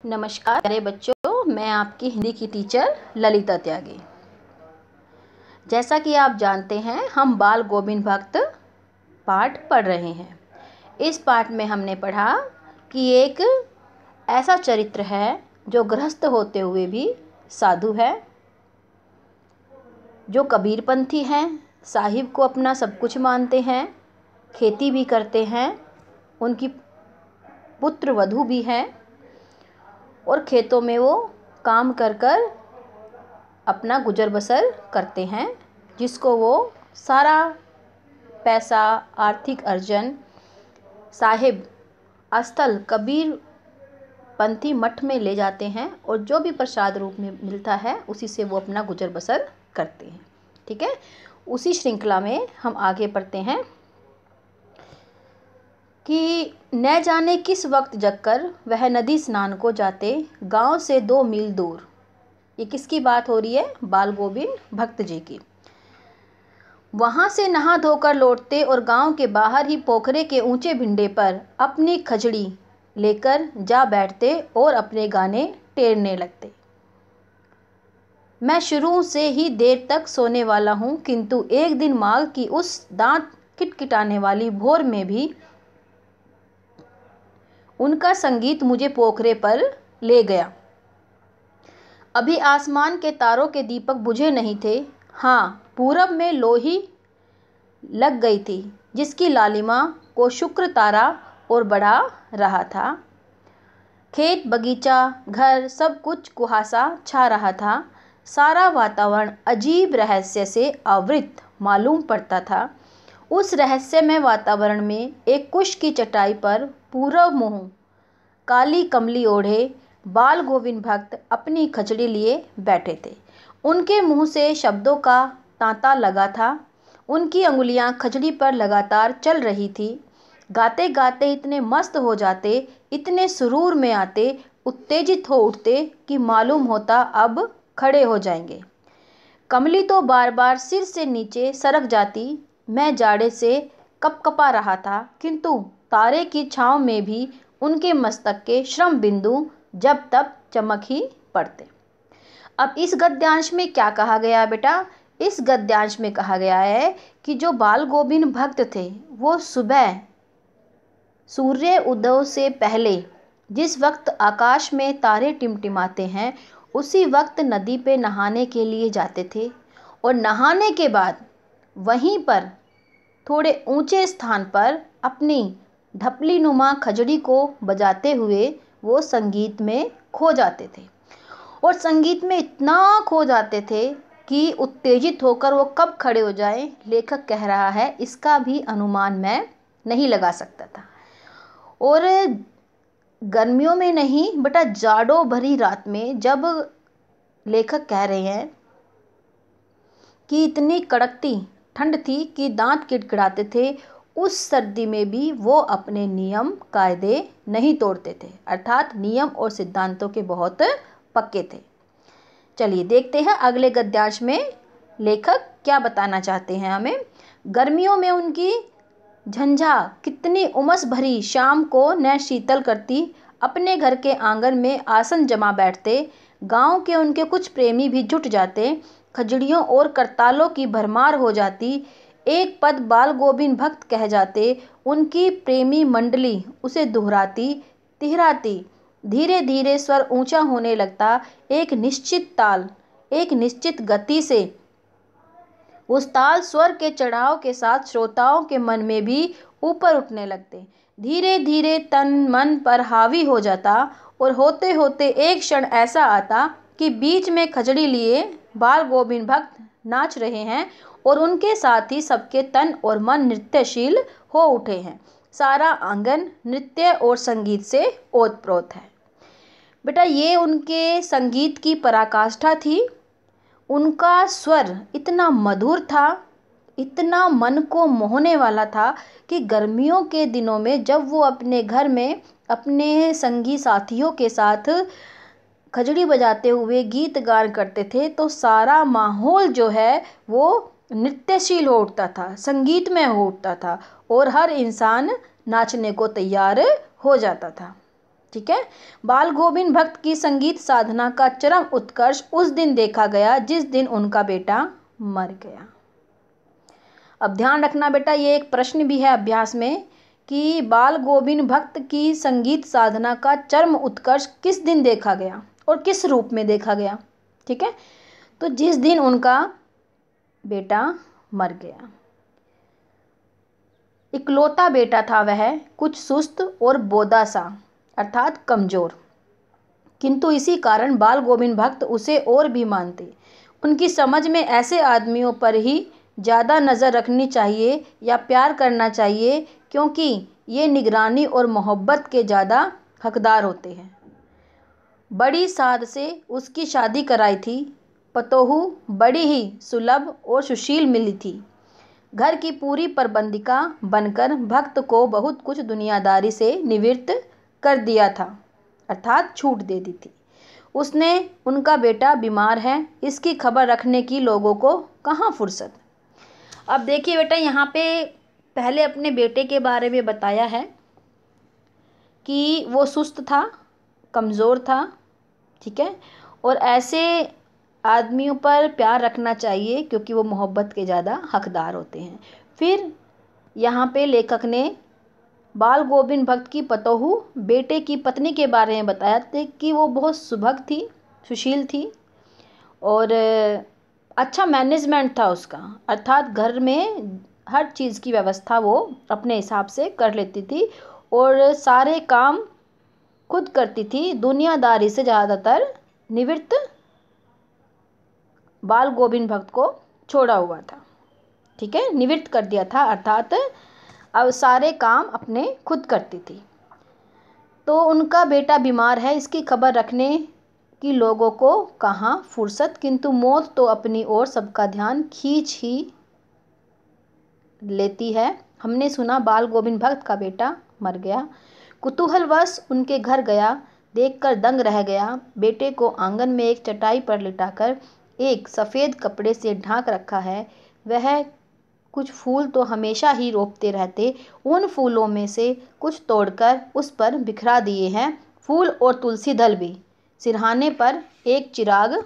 नमस्कार प्यारे बच्चों, मैं आपकी हिंदी की टीचर ललिता त्यागी। जैसा कि आप जानते हैं, हम बाल गोविंद भक्त पाठ पढ़ रहे हैं। इस पाठ में हमने पढ़ा कि एक ऐसा चरित्र है जो गृहस्थ होते हुए भी साधु है, जो कबीरपंथी हैं, साहिब को अपना सब कुछ मानते हैं, खेती भी करते हैं, उनकी पुत्र वधू भी हैं और खेतों में वो काम कर कर अपना गुजर बसर करते हैं, जिसको वो सारा पैसा, आर्थिक अर्जन साहिब स्थल कबीर पंथी मठ में ले जाते हैं और जो भी प्रसाद रूप में मिलता है उसी से वो अपना गुजर बसर करते हैं। ठीक है, उसी श्रृंखला में हम आगे पढ़ते हैं कि न जाने किस वक्त जगकर वह नदी स्नान को जाते गांव से 2 मील दूर। ये किसकी बात हो रही है? बाल गोविंद भक्त जी की। वहां से नहा धोकर लौटते और गांव के बाहर ही पोखरे के ऊंचे भिंडे पर अपनी खजड़ी लेकर जा बैठते और अपने गाने टेरने लगते। मैं शुरू से ही देर तक सोने वाला हूँ, किंतु एक दिन माघ की उस दांत किटकिटाने वाली भोर में भी उनका संगीत मुझे पोखरे पर ले गया। अभी आसमान के तारों के दीपक बुझे नहीं थे। हाँ, पूरब में लोही लग गई थी, जिसकी लालिमा को शुक्र तारा और बढ़ा रहा था। खेत, बगीचा, घर, सब कुछ कुहासा छा रहा था। सारा वातावरण अजीब रहस्य से आवृत मालूम पड़ता था। उस रहस्यमय वातावरण में एक कुश की चटाई पर पूरब मुँह काली कमली ओढ़े बाल गोविंद भक्त अपनी खचड़ी लिए बैठे थे। उनके मुंह से शब्दों का तांता लगा था। उनकी अंगुलियां खचड़ी पर लगातार चल रही थी। गाते गाते इतने मस्त हो जाते, इतने सुरूर में आते, उत्तेजित हो उठते कि मालूम होता अब खड़े हो जाएंगे। कमली तो बार बार सिर से नीचे सरक जाती। मैं जाड़े से कपकपा रहा था, किंतु तारे की छांव में भी उनके मस्तक के श्रम बिंदु जब तब चमक ही पड़ते। अब इस गद्यांश में क्या कहा गया बेटा? इस गद्यांश में कहा गया है कि जो बाल गोविंद भक्त थे वो सुबह सूर्य उदय से पहले जिस वक्त आकाश में तारे टिमटिमाते हैं उसी वक्त नदी पे नहाने के लिए जाते थे और नहाने के बाद वहीं पर थोड़े ऊंचे स्थान पर अपनी ढपली नुमा खजड़ी को बजाते हुए वो संगीत में खो जाते थे और संगीत में इतना खो जाते थे कि उत्तेजित होकर वो कब खड़े हो जाए, लेखक कह रहा है, इसका भी अनुमान मैं नहीं लगा सकता था। और गर्मियों में नहीं बेटा, जाड़ों भरी रात में जब लेखक कह रहे हैं कि इतनी कड़कती ठंड थी कि दांत किड़किड़ाते थे, उस सर्दी में भी वो अपने नियम कायदे नहीं तोड़ते थे, अर्थात नियम और सिद्धांतों के बहुत पक्के थे। चलिए देखते हैं अगले गद्यांश में लेखक क्या बताना चाहते हैं हमें। गर्मियों में उनकी झंझा कितनी उमस भरी शाम को न शीतल करती। अपने घर के आंगन में आसन जमा बैठते। गांव के उनके कुछ प्रेमी भी जुट जाते। खजड़ियों और करतालों की भरमार हो जाती। एक पद बाल गोविंद भक्त कह जाते। उनकी प्रेमी मंडली उसे दोहराती, तिहराती। धीरे धीरे स्वर ऊंचा होने लगता। एक निश्चित ताल, एक निश्चित गति से उस ताल स्वर के चढ़ाव के साथ श्रोताओं के मन में भी ऊपर उठने लगते। धीरे धीरे तन मन पर हावी हो जाता और होते होते एक क्षण ऐसा आता कि बीच में खजड़ी लिए बाल गोविंद भक्त नाच रहे हैं और उनके साथ ही सबके तन और मन नृत्यशील हो उठे हैं। सारा आंगन नृत्य और संगीत से ओतप्रोत है। बेटा, ये उनके संगीत की पराकाष्ठा थी। उनका स्वर इतना मधुर था, इतना मन को मोहने वाला था कि गर्मियों के दिनों में जब वो अपने घर में अपने संगी साथियों के साथ खजड़ी बजाते हुए गीत गान करते थे तो सारा माहौल जो है वो नृत्यशील हो उठता था, संगीतमय हो उठता था और हर इंसान नाचने को तैयार हो जाता था। ठीक है। बाल गोविंद भक्त की संगीत साधना का चरम उत्कर्ष उस दिन देखा गया जिस दिन उनका बेटा मर गया। अब ध्यान रखना बेटा, ये एक प्रश्न भी है अभ्यास में कि बाल गोविंद भक्त की संगीत साधना का चरम उत्कर्ष किस दिन देखा गया और किस रूप में देखा गया। ठीक है, तो जिस दिन उनका बेटा मर गया। इकलौता बेटा था वह, कुछ सुस्त और बोदा सा अर्थात कमज़ोर, किंतु इसी कारण बाल गोविंद भक्त उसे और भी मानते। उनकी समझ में ऐसे आदमियों पर ही ज़्यादा नज़र रखनी चाहिए या प्यार करना चाहिए, क्योंकि ये निगरानी और मोहब्बत के ज़्यादा हकदार होते हैं। बड़ी साध से उसकी शादी कराई थी। पतोहू बड़ी ही सुलभ और सुशील मिली थी। घर की पूरी प्रबंधिका बनकर भक्त को बहुत कुछ दुनियादारी से निवृत्त कर दिया था, अर्थात छूट दे दी थी। उसने उनका बेटा बीमार है, इसकी खबर रखने की लोगों को कहाँ फुर्सत। अब देखिए बेटा, यहाँ पे पहले अपने बेटे के बारे में बताया है कि वो सुस्त था, कमज़ोर था, ठीक है, और ऐसे आदमियों पर प्यार रखना चाहिए क्योंकि वो मोहब्बत के ज़्यादा हकदार होते हैं। फिर यहाँ पे लेखक ने बाल गोविंद भक्त की पतोहू बेटे की पत्नी के बारे में बताया था कि वो बहुत सुभग थी, सुशील थी और अच्छा मैनेजमेंट था उसका, अर्थात घर में हर चीज़ की व्यवस्था वो अपने हिसाब से कर लेती थी और सारे काम खुद करती थी। दुनियादारी से ज़्यादातर निवृत्त बाल गोविंद भक्त को छोड़ा हुआ था, ठीक है, निवृत्त कर दिया था, अर्थात अब सारे काम अपने खुद करती थी। तो उनका बेटा बीमार है, इसकी खबर रखने कि लोगों को कहाँ फुर्सत, किंतु मौत तो अपनी ओर सबका ध्यान खींच ही लेती है। हमने सुना बाल गोविंद भक्त का बेटा मर गया। कुतूहलवश उनके घर गया, देखकर दंग रह गया। बेटे को आंगन में एक चटाई पर लिटाकर एक सफ़ेद कपड़े से ढांक रखा है। वह कुछ फूल तो हमेशा ही रोपते रहते, उन फूलों में से कुछ तोड़कर उस पर बिखरा दिए हैं। फूल और तुलसी दल भी। सिरहाने पर एक चिराग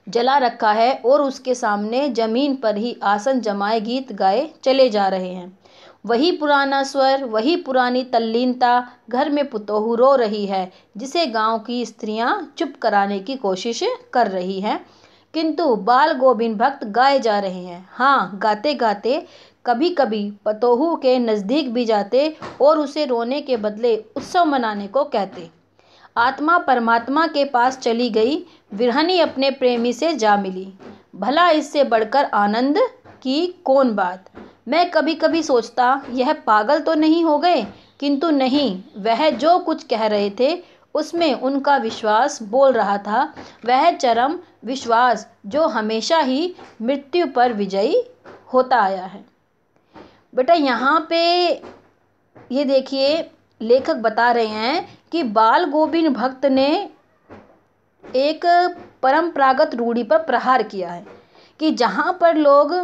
जला रखा है और उसके सामने जमीन पर ही आसन जमाए गीत गाए चले जा रहे हैं। वही पुराना स्वर, वही पुरानी तल्लीनता। घर में पुतोहू रो रही है, जिसे गांव की स्त्रियां चुप कराने की कोशिश कर रही हैं, किंतु बाल गोविंद भक्त गाए जा रहे हैं। हाँ, गाते गाते कभी कभी पतोहू के नज़दीक भी जाते और उसे रोने के बदले उत्सव मनाने को कहते। आत्मा परमात्मा के पास चली गई, विरहनी अपने प्रेमी से जा मिली। भला इससे बढ़कर आनंद की कौन बात। मैं कभी कभी सोचता यह पागल तो नहीं हो गए, किंतु नहीं, वह जो कुछ कह रहे थे उसमें उनका विश्वास बोल रहा था, वह चरम विश्वास जो हमेशा ही मृत्यु पर विजयी होता आया है। बेटा यहाँ पे ये देखिए, लेखक बता रहे हैं कि बाल गोविंद भक्त ने एक परंपरागत रूढ़ी पर प्रहार किया है कि जहाँ पर लोग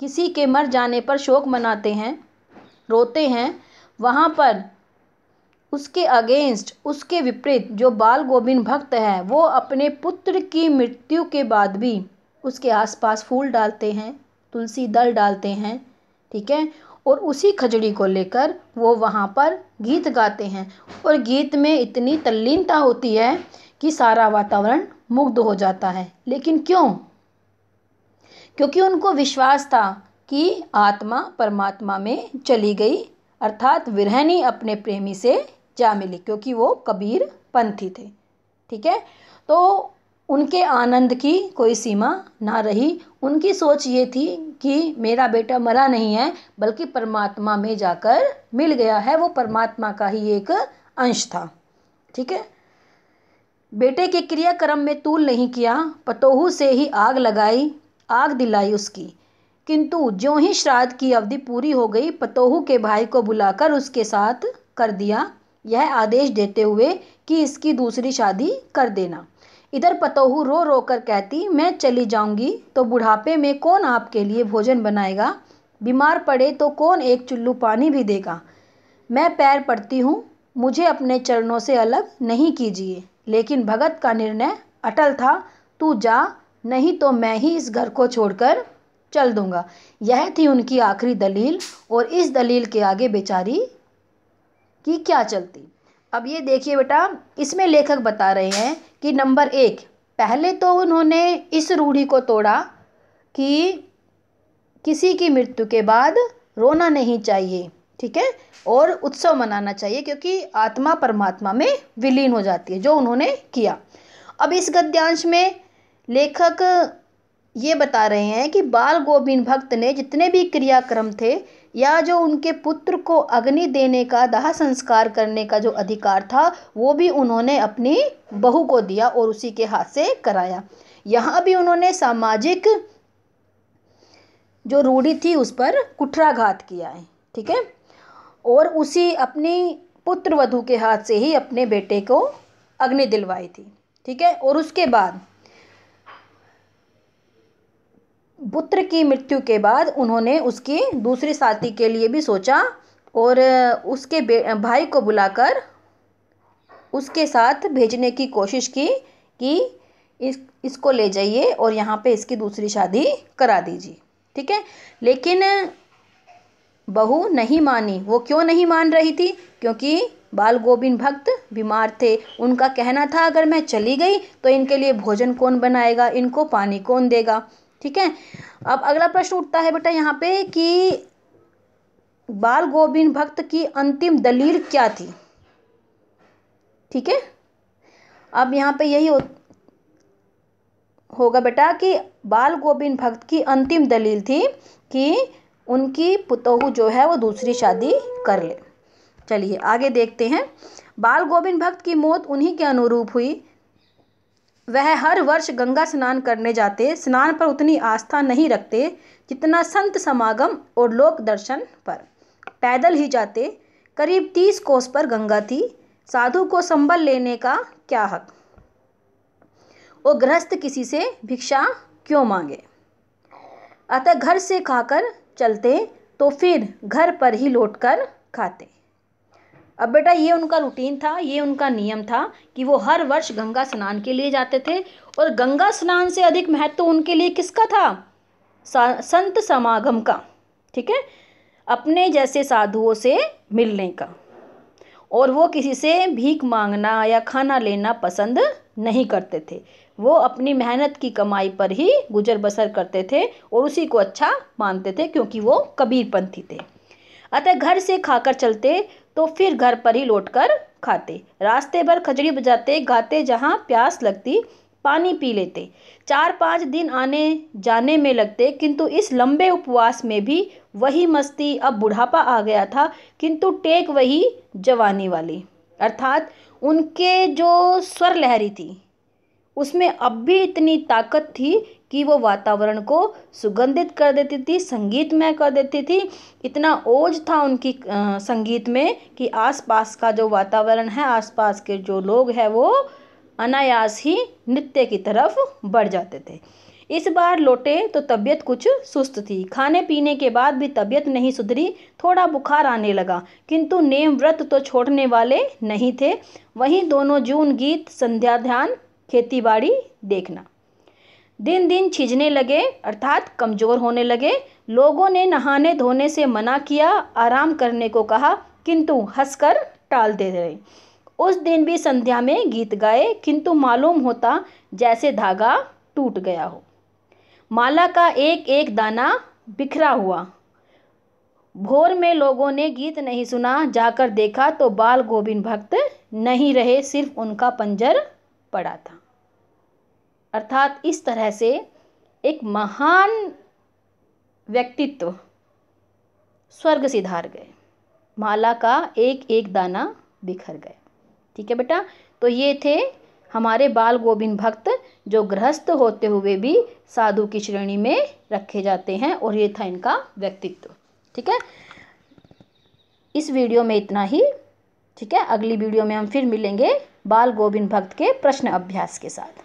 किसी के मर जाने पर शोक मनाते हैं, रोते हैं, वहाँ पर उसके अगेंस्ट, उसके विपरीत जो बाल गोविंद भक्त है वो अपने पुत्र की मृत्यु के बाद भी उसके आसपास फूल डालते हैं, तुलसी दल डालते हैं, ठीक है, और उसी खजड़ी को लेकर वो वहाँ पर गीत गाते हैं और गीत में इतनी तल्लीनता होती है कि सारा वातावरण मुग्ध हो जाता है। लेकिन क्यों? क्योंकि उनको विश्वास था कि आत्मा परमात्मा में चली गई, अर्थात विरहनी अपने प्रेमी से जा मिली, क्योंकि वो कबीर पंथी थे, ठीक है। तो उनके आनंद की कोई सीमा ना रही। उनकी सोच ये थी कि मेरा बेटा मरा नहीं है, बल्कि परमात्मा में जाकर मिल गया है, वो परमात्मा का ही एक अंश था, ठीक है। बेटे के क्रियाक्रम में तूल नहीं किया, पतोहू से ही आग लगाई, आग दिलाई उसकी, किंतु ज्यों ही श्राद्ध की अवधि पूरी हो गई, पतोहू के भाई को बुलाकर उसके साथ कर दिया, यह आदेश देते हुए कि इसकी दूसरी शादी कर देना। इधर पतोहू रो रो कर कहती, मैं चली जाऊंगी तो बुढ़ापे में कौन आपके लिए भोजन बनाएगा, बीमार पड़े तो कौन एक चुल्लू पानी भी देगा। मैं पैर पड़ती हूँ, मुझे अपने चरणों से अलग नहीं कीजिए। लेकिन भगत का निर्णय अटल था, तू जा, नहीं तो मैं ही इस घर को छोड़कर चल दूंगा। यह थी उनकी आखिरी दलील, और इस दलील के आगे बेचारी की क्या चलती। अब ये देखिए बेटा, इसमें लेखक बता रहे हैं कि नंबर 1, पहले तो उन्होंने इस रूढ़ि को तोड़ा कि किसी की मृत्यु के बाद रोना नहीं चाहिए, ठीक है, और उत्सव मनाना चाहिए, क्योंकि आत्मा परमात्मा में विलीन हो जाती है, जो उन्होंने किया। अब इस गद्यांश में लेखक ये बता रहे हैं कि बाल गोविंद भक्त ने जितने भी क्रियाक्रम थे, या जो उनके पुत्र को अग्नि देने का, दाह संस्कार करने का जो अधिकार था, वो भी उन्होंने अपनी बहू को दिया और उसी के हाथ से कराया। यहाँ भी उन्होंने सामाजिक जो रूढ़ी थी उस पर कुठाराघात किया है, ठीक है, और उसी अपनी पुत्र वधू के हाथ से ही अपने बेटे को अग्नि दिलवाई थी, ठीक है। और उसके बाद पुत्र की मृत्यु के बाद उन्होंने उसकी दूसरी शादी के लिए भी सोचा, और उसके भाई को बुलाकर उसके साथ भेजने की कोशिश की कि इसको ले जाइए और यहाँ पे इसकी दूसरी शादी करा दीजिए, ठीक है। लेकिन बहू नहीं मानी। वो क्यों नहीं मान रही थी? क्योंकि बाल गोविंद भक्त बीमार थे। उनका कहना था, अगर मैं चली गई तो इनके लिए भोजन कौन बनाएगा, इनको पानी कौन देगा, ठीक है। अब अगला प्रश्न उठता है बेटा यहाँ पे कि बाल गोविंद भक्त की अंतिम दलील क्या थी, ठीक है। अब यहाँ पे यही होगा बेटा कि बाल गोविंद भक्त की अंतिम दलील थी कि उनकी पुतोहू जो है वो दूसरी शादी कर ले। चलिए आगे देखते हैं। बाल गोविंद भक्त की मौत उन्हीं के अनुरूप हुई। वह हर वर्ष गंगा स्नान करने जाते। स्नान पर उतनी आस्था नहीं रखते जितना संत समागम और लोक दर्शन पर। पैदल ही जाते। करीब 30 कोस पर गंगा थी। साधु को संबल लेने का क्या हक? वो गृहस्थ किसी से भिक्षा क्यों मांगे? अतः घर से खाकर चलते तो फिर घर पर ही लौटकर खाते। अब बेटा ये उनका रूटीन था, ये उनका नियम था कि वो हर वर्ष गंगा स्नान के लिए जाते थे। और गंगा स्नान से अधिक महत्व उनके लिए किसका था? संत समागम का, ठीक है, अपने जैसे साधुओं से मिलने का। और वो किसी से भीख मांगना या खाना लेना पसंद नहीं करते थे। वो अपनी मेहनत की कमाई पर ही गुजर बसर करते थे और उसी को अच्छा मानते थे, क्योंकि वो कबीरपंथी थे। अतः घर से खाकर चलते तो फिर घर पर ही लौटकर खाते। रास्ते भर खजड़ी बजाते गाते, जहाँ प्यास लगती पानी पी लेते। 4-5 दिन आने जाने में लगते, किंतु इस लंबे उपवास में भी वही मस्ती। अब बुढ़ापा आ गया था, किंतु टेक वही जवानी वाली। अर्थात उनके जो स्वर लहरी थी उसमें अब भी इतनी ताकत थी कि वो वातावरण को सुगंधित कर देती थी, संगीतमय कर देती थी। इतना ओज था उनकी संगीत में कि आसपास का जो वातावरण है, आसपास के जो लोग हैं, वो अनायास ही नृत्य की तरफ बढ़ जाते थे। इस बार लौटे तो तबीयत कुछ सुस्त थी। खाने पीने के बाद भी तबीयत नहीं सुधरी। थोड़ा बुखार आने लगा, किंतु नेम व्रत तो छोड़ने वाले नहीं थे। वहीं दोनों जून गीत, संध्या ध्यान, खेती बाड़ी देखना। दिन दिन छिजने लगे, अर्थात कमजोर होने लगे। लोगों ने नहाने धोने से मना किया, आराम करने को कहा, किंतु हंसकर टाल दे रहे। उस दिन भी संध्या में गीत गाए, किंतु मालूम होता जैसे धागा टूट गया हो। माला का एक एक दाना बिखरा हुआ। भोर में लोगों ने गीत नहीं सुना। जाकर देखा तो बाल गोविंद भक्त नहीं रहे, सिर्फ उनका पंजर पड़ा था। अर्थात इस तरह से एक महान व्यक्तित्व स्वर्ग सिधार गए। माला का एक एक दाना बिखर गया, ठीक है बेटा। तो ये थे हमारे बाल गोविंद भक्त, जो गृहस्थ होते हुए भी साधु की श्रेणी में रखे जाते हैं, और ये था इनका व्यक्तित्व, ठीक है। इस वीडियो में इतना ही, ठीक है। अगली वीडियो में हम फिर मिलेंगे बाल गोविंद भक्त के प्रश्न अभ्यास के साथ।